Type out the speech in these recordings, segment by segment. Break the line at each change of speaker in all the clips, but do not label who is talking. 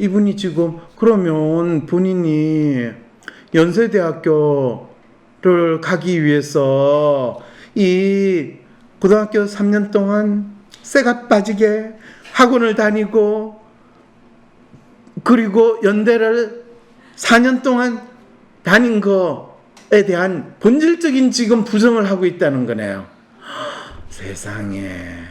이분이 지금 그러면 본인이 연세대학교를 가기 위해서 이 고등학교 3년 동안 쇠가 빠지게 학원을 다니고 그리고 연대를 4년 동안 다닌 거에 대한 본질적인 지금 부정을 하고 있다는 거네요. 세상에.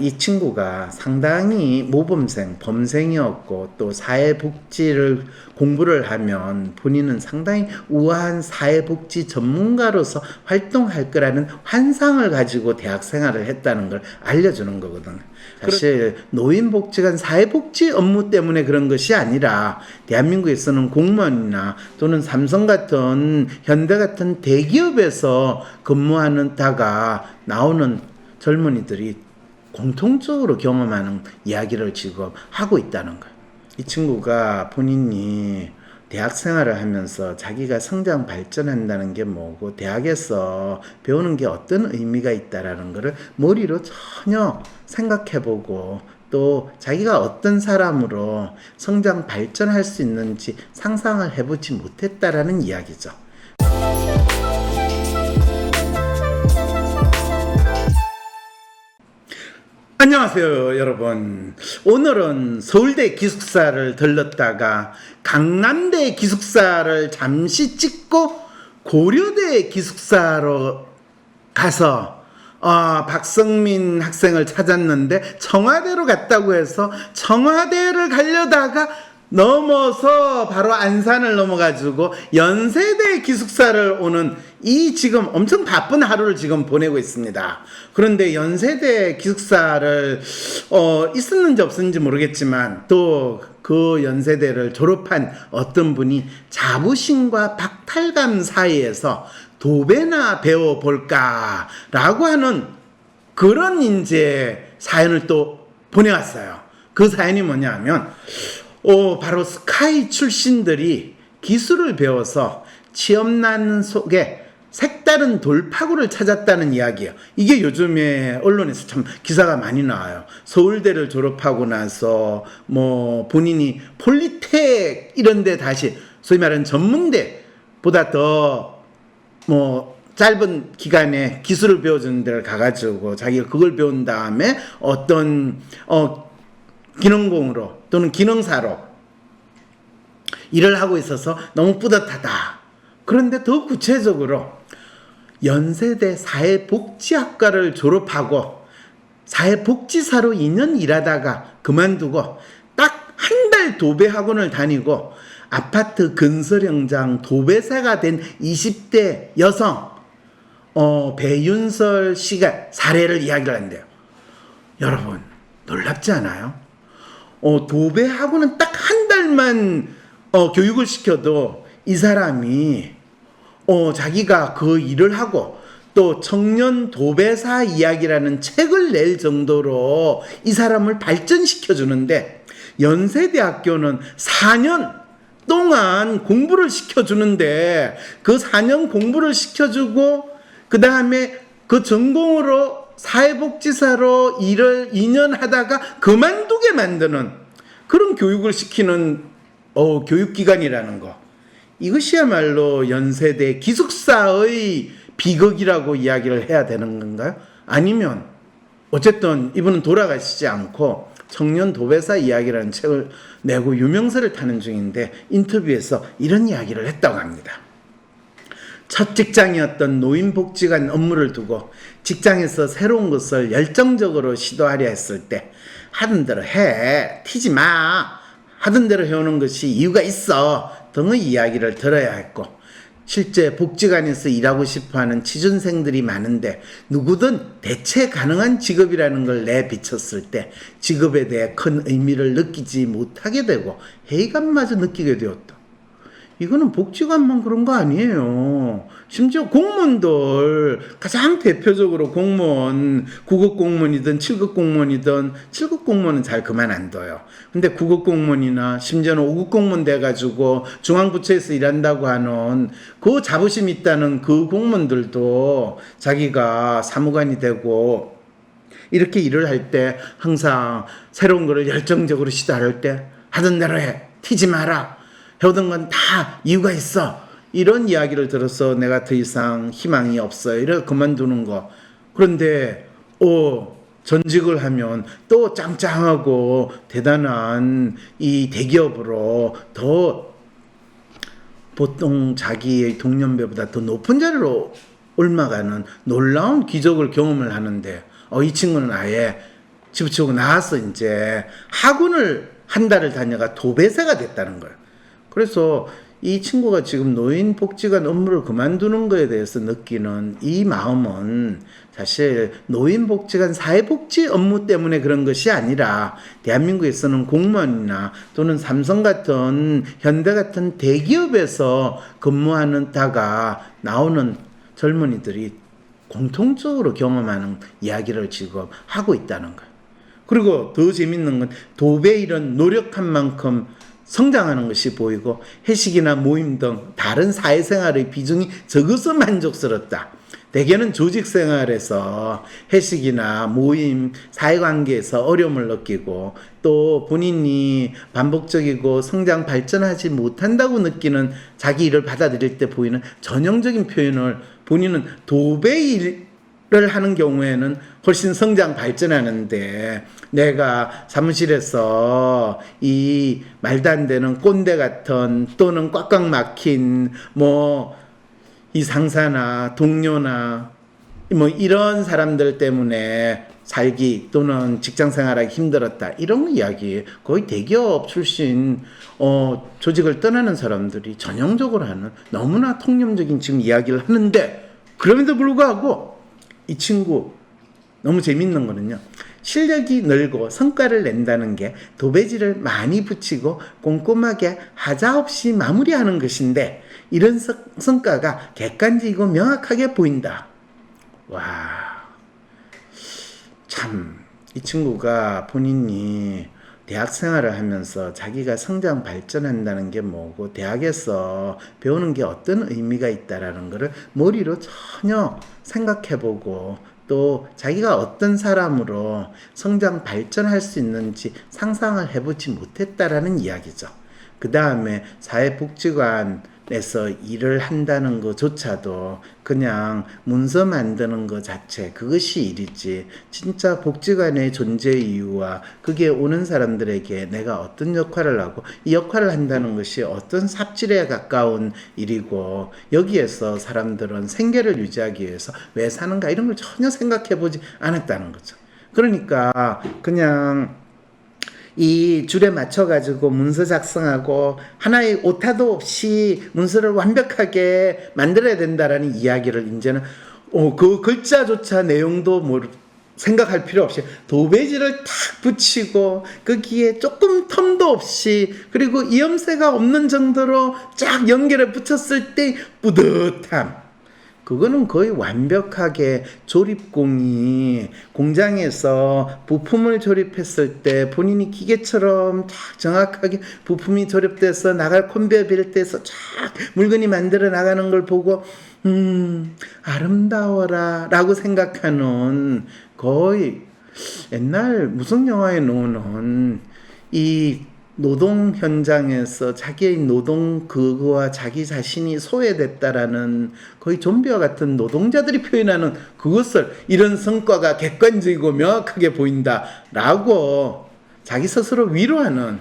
이 친구가 상당히 모범생, 범생이었고 또 사회복지를 공부를 하면 본인은 상당히 우아한 사회복지 전문가로서 활동할 거라는 환상을 가지고 대학 생활을 했다는 걸 알려주는 거거든. 사실 노인복지관 사회복지 업무 때문에 그런 것이 아니라 대한민국에서는 공무원이나 또는 삼성 같은 현대 같은 대기업에서 근무하는 다가 나오는 젊은이들이 공통적으로 경험하는 이야기를 지금 하고 있다는 거예요. 이 친구가 본인이 대학 생활을 하면서 자기가 성장 발전한다는 게 뭐고 대학에서 배우는 게 어떤 의미가 있다라는 것을 머리로 전혀 생각해보고 또 자기가 어떤 사람으로 성장 발전할 수 있는지 상상을 해보지 못했다라는 이야기죠. 안녕하세요 여러분. 오늘은 서울대 기숙사를 들렀다가 강남대 기숙사를 잠시 찍고 고려대 기숙사로 가서 박성민 학생을 찾았는데 청와대로 갔다고 해서 청와대를 가려다가 넘어서 바로 안산을 넘어가지고 연세대 기숙사를 오는 이 지금 엄청 바쁜 하루를 지금 보내고 있습니다. 그런데 연세대 기숙사를 있었는지 없었는지 모르겠지만 또 그 연세대를 졸업한 어떤 분이 자부심과 박탈감 사이에서 도배나 배워볼까 라고 하는 그런 이제 사연을 또 보내왔어요. 그 사연이 뭐냐면 바로 스카이 출신들이 기술을 배워서 취업난 속에 색다른 돌파구를 찾았다는 이야기예요. 이게 요즘에 언론에서 참 기사가 많이 나와요. 서울대를 졸업하고 나서 뭐 본인이 폴리텍 이런 데 다시 소위 말하는 전문대보다 더 뭐 짧은 기간에 기술을 배워주는 데를 가가지고 자기가 그걸 배운 다음에 어떤 기능공으로 또는 기능사로 일을 하고 있어서 너무 뿌듯하다. 그런데 더 구체적으로 연세대 사회복지학과를 졸업하고 사회복지사로 2년 일하다가 그만두고 딱 한 달 도배학원을 다니고 아파트 건설 현장 도배사가 된 20대 여성 배윤설 씨가 사례를 이야기를 한대요. 여러분 놀랍지 않아요? 도배학원은 딱 한 달만 교육을 시켜도 이 사람이 자기가 그 일을 하고 또 청년 도배사 이야기라는 책을 낼 정도로 이 사람을 발전시켜 주는데 연세대학교는 4년 동안 공부를 시켜주는데 그 4년 공부를 시켜주고 그 다음에 그 전공으로 사회복지사로 일을 2년 하다가 그만두게 만드는 그런 교육을 시키는 교육기관이라는 거. 이것이야말로 연세대 기숙사의 비극이라고 이야기를 해야 되는 건가요? 아니면 어쨌든 이분은 돌아가시지 않고 청년 도배사 이야기라는 책을 내고 유명세를 타는 중인데 인터뷰에서 이런 이야기를 했다고 합니다. 첫 직장이었던 노인복지관 업무를 두고 직장에서 새로운 것을 열정적으로 시도하려 했을 때 하던 대로 해, 튀지 마, 하던 대로 해오는 것이 이유가 있어 등의 이야기를 들어야 했고 실제 복지관에서 일하고 싶어하는 취준생들이 많은데 누구든 대체 가능한 직업이라는 걸 내비쳤을 때 직업에 대해 큰 의미를 느끼지 못하게 되고 회의감마저 느끼게 되었다. 이거는 복지관만 그런 거 아니에요. 심지어 공무원들 가장 대표적으로 공무원 9급 공무원이든 7급 공무원이든 7급 공무원은 잘 그만 안 둬요. 근데 9급 공무원이나 심지어는 5급 공무원 돼가지고 중앙부처에서 일한다고 하는 그 자부심 있다는 그 공무원들도 자기가 사무관이 되고 이렇게 일을 할 때 항상 새로운 거를 열정적으로 시도할 때 하던 대로 해. 튀지 마라. 해오던 건 다 이유가 있어. 이런 이야기를 들어서 내가 더 이상 희망이 없어요. 이래 그만두는 거. 그런데 전직을 하면 또 짱짱하고 대단한 이 대기업으로 더 보통 자기의 동년배보다 더 높은 자리로 올라가는 놀라운 기적을 경험을 하는데 이 친구는 아예 집어치우고 나와서 이제 학원을 한 달을 다녀가 도배사가 됐다는 거예요. 그래서 이 친구가 지금 노인복지관 업무를 그만두는 거에 대해서 느끼는 이 마음은 사실 노인복지관 사회복지 업무 때문에 그런 것이 아니라 대한민국에서는 공무원이나 또는 삼성 같은 현대 같은 대기업에서 근무하는 다가 나오는 젊은이들이 공통적으로 경험하는 이야기를 지금 하고 있다는 거예요. 그리고 더 재밌는 건 도배 이런 노력한 만큼 성장하는 것이 보이고 회식이나 모임 등 다른 사회생활의 비중이 적어서 만족스럽다. 대개는 조직생활에서 회식이나 모임, 사회관계에서 어려움을 느끼고 또 본인이 반복적이고 성장 발전하지 못한다고 느끼는 자기 일을 받아들일 때 보이는 전형적인 표현을 본인은 도배 일을 하는 경우에는 훨씬 성장 발전하는데 내가 사무실에서 이 말도 안 되는 꼰대 같은 또는 꽉꽉 막힌 이 상사나 동료나 이런 사람들 때문에 살기 또는 직장 생활하기 힘들었다. 이런 이야기 거의 대기업 출신 조직을 떠나는 사람들이 전형적으로 하는 너무나 통념적인 지금 이야기를 하는데 그럼에도 불구하고 이 친구 너무 재밌는 거는요. 실력이 늘고 성과를 낸다는 게 도배지를 많이 붙이고 꼼꼼하게 하자 없이 마무리하는 것인데 이런 성과가 객관적이고 명확하게 보인다. 와, 참, 이 친구가 본인이 대학 생활을 하면서 자기가 성장 발전한다는 게 뭐고 대학에서 배우는 게 어떤 의미가 있다라는 것을 머리로 전혀 생각해보고 또 자기가 어떤 사람으로 성장 발전할 수 있는지 상상을 해보지 못했다라는 이야기죠. 그 다음에 사회복지관에서 일을 한다는 것조차도 그냥 문서 만드는 것 자체 그것이 일이지 진짜 복지관의 존재 이유와 그게 오는 사람들에게 내가 어떤 역할을 하고 이 역할을 한다는 것이 어떤 삽질에 가까운 일이고 여기에서 사람들은 생계를 유지하기 위해서 왜 사는가 이런 걸 전혀 생각해 보지 않았다는 거죠. 그러니까 그냥 이 줄에 맞춰가지고 문서 작성하고 하나의 오타도 없이 문서를 완벽하게 만들어야 된다라는 이야기를 이제는 그 글자조차 내용도 생각할 필요 없이 도배지를 탁 붙이고 거기에 조금 텀도 없이 그리고 이염새가 없는 정도로 쫙 연결해 붙였을 때 뿌듯함 그거는 거의 완벽하게 조립공이 공장에서 부품을 조립했을 때 본인이 기계처럼 딱 정확하게 부품이 조립돼서 나갈 컨베이어 벨트에서 쫙 물건이 만들어 나가는 걸 보고 아름다워라 라고 생각하는 거의 옛날 무슨 영화에 나오는 이 노동 현장에서 자기의 노동 그거와 자기 자신이 소외됐다라는 거의 좀비와 같은 노동자들이 표현하는 그것을 이런 성과가 객관적이고 명확하게 보인다라고 자기 스스로 위로하는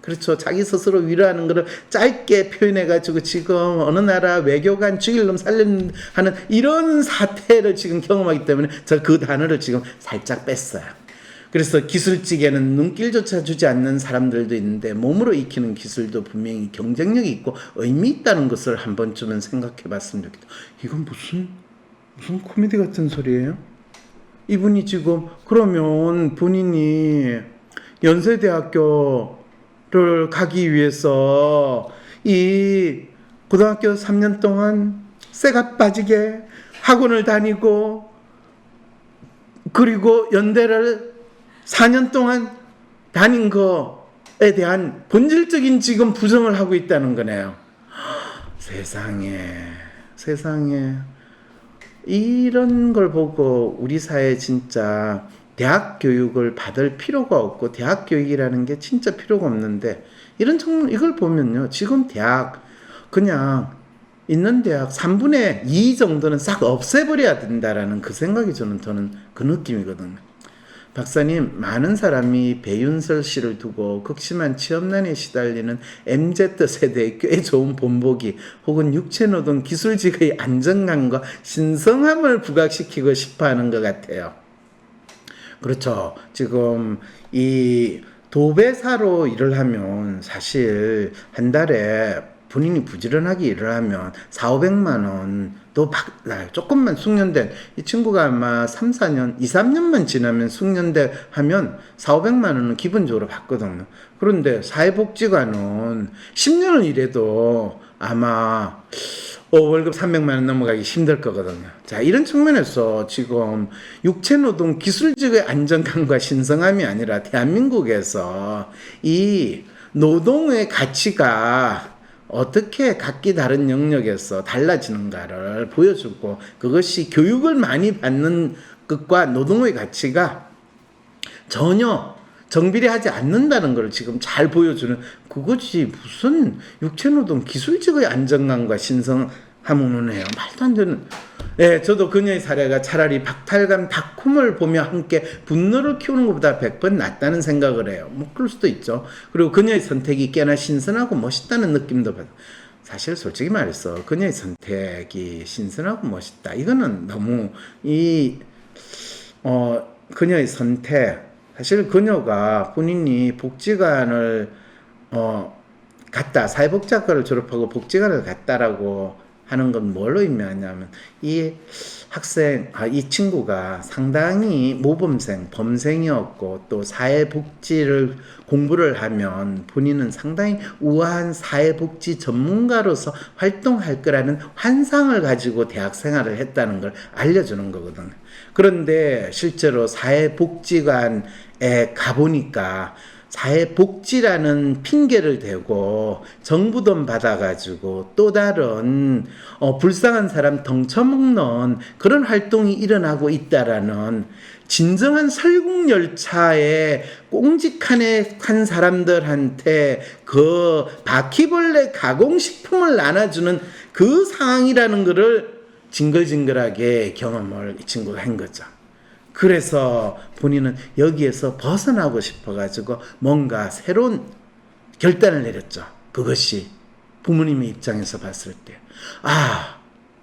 그렇죠. 자기 스스로 위로하는 것을 짧게 표현해가지고 지금 어느 나라 외교관 죽일 놈 살림 하는 이런 사태를 지금 경험하기 때문에 저 그 단어를 지금 살짝 뺐어요. 그래서 기술직에는 눈길조차 주지 않는 사람들도 있는데 몸으로 익히는 기술도 분명히 경쟁력이 있고 의미 있다는 것을 한 번쯤은 생각해 봤으면 좋겠다. 이건 무슨 코미디 같은 소리예요? 이분이 지금 그러면 본인이 연세대학교를 가기 위해서 이 고등학교 3년 동안 쇠가 빠지게 학원을 다니고 그리고 연대를 4년 동안 다닌 거에 대한 본질적인 지금 부정을 하고 있다는 거네요. 세상에 이런 걸 보고 우리 사회 진짜 대학 교육을 받을 필요가 없고 대학 교육이라는 게 진짜 필요가 없는데 이런 이걸 보면요. 지금 대학 그냥 있는 대학 3분의 2 정도는 싹 없애버려야 된다라는 그 생각이 저는 그 느낌이거든요. 박사님, 많은 사람이 배윤설 씨를 두고 극심한 취업난에 시달리는 MZ세대의 꽤 좋은 본보기 혹은 육체노동 기술직의 안정감과 신성함을 부각시키고 싶어하는 것 같아요. 그렇죠. 지금 이 도배사로 일을 하면 사실 한 달에 본인이 부지런하게 일을 하면 4,500만 원도 받아요. 조금만 숙련된 이 친구가 아마 3, 4년, 2, 3년만 지나면 숙련돼 하면 4,500만 원은 기본적으로 받거든요. 그런데 사회복지관은 10년을 일해도 아마 월급 300만 원 넘어가기 힘들 거거든요. 자, 이런 측면에서 지금 육체노동 기술직의 안정감과 신성함이 아니라 대한민국에서 이 노동의 가치가 어떻게 각기 다른 영역에서 달라지는가를 보여주고 그것이 교육을 많이 받는 것과 노동의 가치가 전혀 정비례하지 않는다는 걸 지금 잘 보여주는 그것이 무슨 육체노동 기술직의 안정감과 신성함은 해요. 말도 안 되는. 네, 저도 그녀의 사례가 차라리 박탈감 닷컴을 보며 함께 분노를 키우는 것보다 100번 낫다는 생각을 해요. 뭐 그럴 수도 있죠. 그리고 그녀의 선택이 꽤나 신선하고 멋있다는 느낌도 받아요. 사실 솔직히 말해서 그녀의 선택이 신선하고 멋있다. 이거는 너무 그녀의 선택 사실 그녀가 본인이 복지관을 갔다 사회복지학과를 졸업하고 복지관을 갔다라고 하는 건 뭘로 의미하냐면 이 이 친구가 상당히 모범생, 범생이었고 또 사회복지를 공부를 하면 본인은 상당히 우아한 사회복지 전문가로서 활동할 거라는 환상을 가지고 대학 생활을 했다는 걸 알려주는 거거든요. 그런데 실제로 사회복지관에 가보니까 사회복지라는 핑계를 대고 정부 돈 받아가지고 또 다른 불쌍한 사람 덩쳐먹는 그런 활동이 일어나고 있다라는 진정한 설국열차에 꽁직한 사람들한테 그 바퀴벌레 가공식품을 나눠주는 그 상황이라는 것을 징글징글하게 경험을 이 친구가 한 거죠. 그래서 본인은 여기에서 벗어나고 싶어가지고 뭔가 새로운 결단을 내렸죠. 그것이 부모님의 입장에서 봤을 때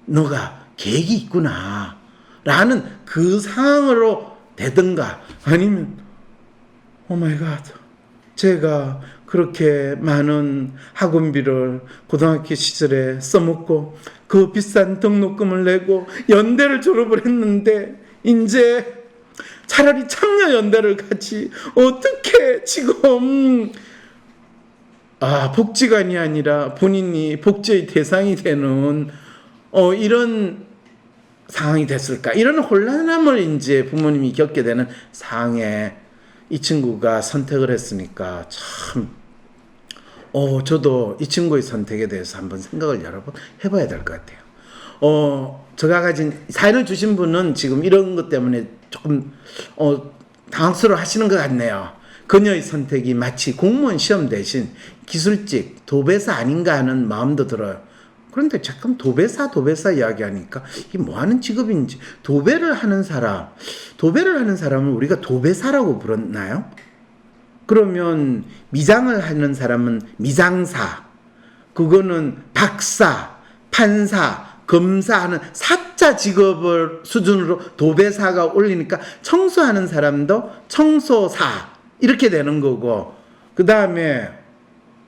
너가 계획이 있구나 라는 그 상황으로 되든가 아니면 오마이갓 제가 그렇게 많은 학원비를 고등학교 시절에 써먹고 그 비싼 등록금을 내고 연대를 졸업을 했는데 이제 차라리 참여연대를 같이 어떻게 지금 복지관이 아니라 본인이 복지의 대상이 되는 이런 상황이 됐을까 이런 혼란함을 이제 부모님이 겪게 되는 상황에 이 친구가 선택을 했으니까 참 저도 이 친구의 선택에 대해서 한번 생각을 여러 번 해봐야 될 것 같아요. 제가 가진 사연을 주신 분은 지금 이런 것 때문에 조금 당황스러워 하시는 것 같네요. 그녀의 선택이 마치 공무원 시험 대신 기술직, 도배사 아닌가 하는 마음도 들어요. 그런데 잠깐 도배사 이야기하니까 이게 뭐 하는 직업인지 도배를 하는 사람을 우리가 도배사라고 부르나요? 그러면 미장을 하는 사람은 미장사, 그거는 박사, 판사, 검사하는 사자 직업을 수준으로 도배사가 올리니까 청소하는 사람도 청소사 이렇게 되는 거고 그 다음에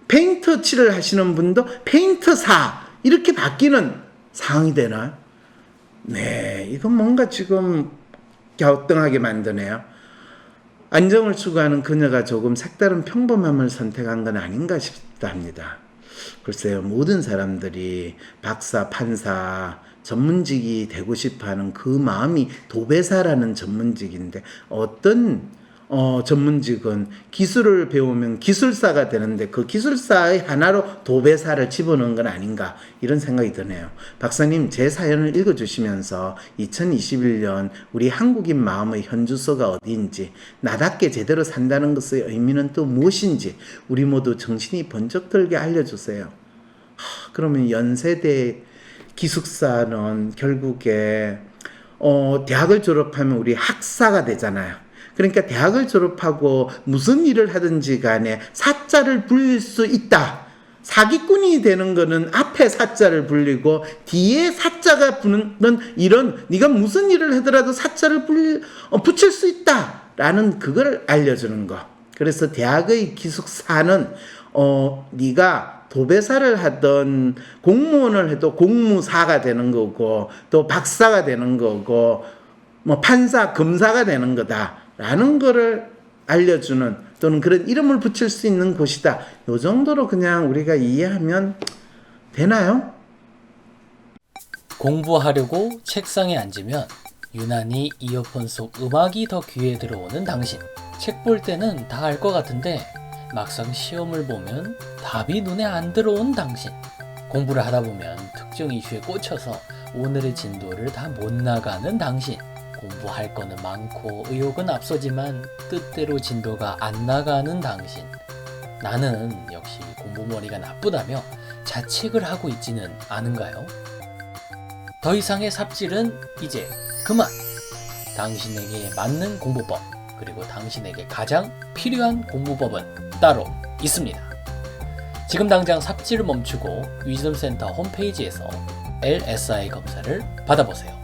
페인트 칠을 하시는 분도 페인트사 이렇게 바뀌는 상황이 되나요? 네, 이건 뭔가 지금 갸우뚱하게 만드네요. 안정을 추구하는 그녀가 조금 색다른 평범함을 선택한 건 아닌가 싶다 합니다. 글쎄요, 모든 사람들이 박사, 판사, 전문직이 되고 싶어하는 그 마음이 도배사라는 전문직인데 어떤 전문직은 기술을 배우면 기술사가 되는데 그 기술사의 하나로 도배사를 집어넣은 건 아닌가 이런 생각이 드네요. 박사님 제 사연을 읽어주시면서 2021년 우리 한국인 마음의 현주소가 어디인지 나답게 제대로 산다는 것의 의미는 또 무엇인지 우리 모두 정신이 번쩍 들게 알려주세요. 그러면 연세대 기숙사는 결국에 대학을 졸업하면 우리 학사가 되잖아요. 그러니까 대학을 졸업하고 무슨 일을 하든지 간에 사자를 불릴 수 있다. 사기꾼이 되는 거는 앞에 사자를 불리고 뒤에 사자가 부는 이런 네가 무슨 일을 하더라도 사자를 붙일 수 있다라는 그걸 알려주는 거. 그래서 대학의 기숙사는 네가 도배사를 하던 공무원을 해도 공무사가 되는 거고 또 박사가 되는 거고 뭐 판사, 검사가 되는 거다라는 거를 알려주는 또는 그런 이름을 붙일 수 있는 곳이다. 이 정도로 그냥 우리가 이해하면 되나요?
공부하려고 책상에 앉으면 유난히 이어폰 속 음악이 더 귀에 들어오는 당신. 책 볼 때는 다 알 것 같은데 막상 시험을 보면 답이 눈에 안 들어온 당신. 공부를 하다 보면 특정 이슈에 꽂혀서 오늘의 진도를 다 못 나가는 당신. 공부할 거는 많고 의욕은 앞서지만 뜻대로 진도가 안 나가는 당신. 나는 역시 공부머리가 나쁘다며 자책을 하고 있지는 않은가요? 더 이상의 삽질은 이제 그만! 당신에게 맞는 공부법, 그리고 당신에게 가장 필요한 공부법은 따로 있습니다. 지금 당장 삽질을 멈추고 위즈덤센터 홈페이지에서 LSI 검사를 받아보세요.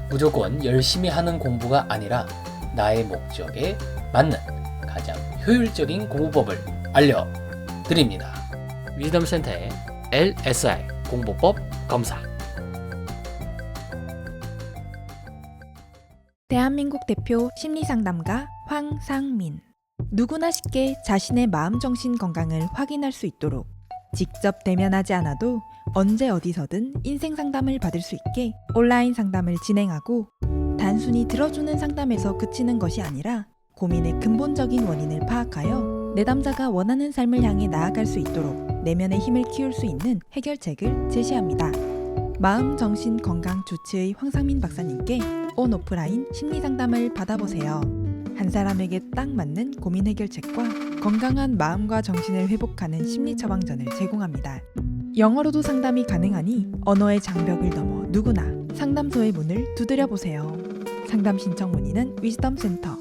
무조건 열심히 하는 공부가 아니라 나의 목적에 맞는 가장 효율적인 공부법을 알려드립니다. 위즈덤센터의 LSI 공부법 검사.
대한민국 대표 심리상담가 황상민. 누구나 쉽게 자신의 마음 정신 건강을 확인할 수 있도록 직접 대면하지 않아도 언제 어디서든 인생 상담을 받을 수 있게 온라인 상담을 진행하고 단순히 들어주는 상담에서 그치는 것이 아니라 고민의 근본적인 원인을 파악하여 내담자가 원하는 삶을 향해 나아갈 수 있도록 내면의 힘을 키울 수 있는 해결책을 제시합니다. 마음 정신 건강 주치의 황상민 박사님께 온 오프라인 심리 상담을 받아보세요. 한 사람에게 딱 맞는 고민 해결책과 건강한 마음과 정신을 회복하는 심리 처방전을 제공합니다. 영어로도 상담이 가능하니 언어의 장벽을 넘어 누구나 상담소의 문을 두드려 보세요. 상담 신청 문의는 위즈덤센터